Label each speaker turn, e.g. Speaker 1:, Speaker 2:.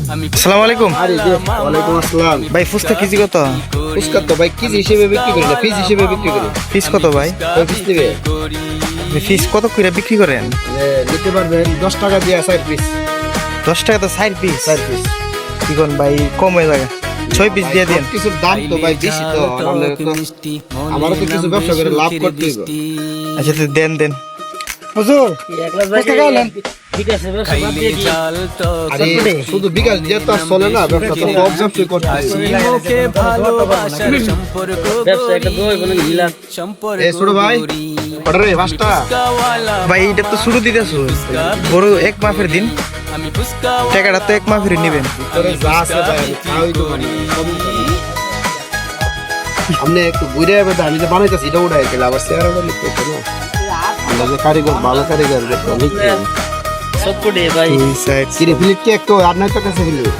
Speaker 1: আসসালামু আলাইকুম।
Speaker 2: ওয়ালাইকুম আসসালাম।
Speaker 1: ভাই ফুচকা কেজি কত?
Speaker 2: ফুচকা তো ভাই কেজি হিসেবে বিক্রি করি না, পিস হিসেবে বিক্রি করি।
Speaker 1: পিস কত ভাই?
Speaker 2: পিস দিবে
Speaker 1: পিস কত করে বিক্রি করেন?
Speaker 2: নিতে পারবেন 10 টাকা দিয়ে 4 পিস।
Speaker 1: 10 টাকা তো 4 পিস।
Speaker 2: 4 পিস
Speaker 1: কি কোন ভাই কম হয়ে যায়? 6 পিস দিয়ে দেন।
Speaker 2: কিছু দাম তো ভাই বেশি তো, আমারও তো কিছু ব্যবসা করে লাভ করতে হবে।
Speaker 1: আচ্ছা তো দেন দেন।
Speaker 2: হুজুর ফুচকা খাওয়ালেন? আরে শুধু বিকাশ দিয়ে তো আর চলে না, ব্যবসা তো সব ব্যবসায় করতে হবে। এই ছোট ভাই অর্ডার রে 5টা।
Speaker 1: ভাই এটা তো শুরু দিতেছো, বড় এক মাফের দিন, টাকাটা তো এক মাফের নিবেন।
Speaker 2: তোরে যা আছে ভাই আমি খাওয়াই দেবো, সমস্যা নেই। আপনি একটু ঘুরে যাবে, আমি যে বানাইতেছি এটা উঠাই গেলে আবার চেয়ার ওটা লিখতে হতো না। আমরা যে কারিগর, ভালো কারিগর লিখতে
Speaker 1: দুই সাইড
Speaker 2: কিরে ফিলিপ কে একটু আর নাই তো কাছে ফিলিপ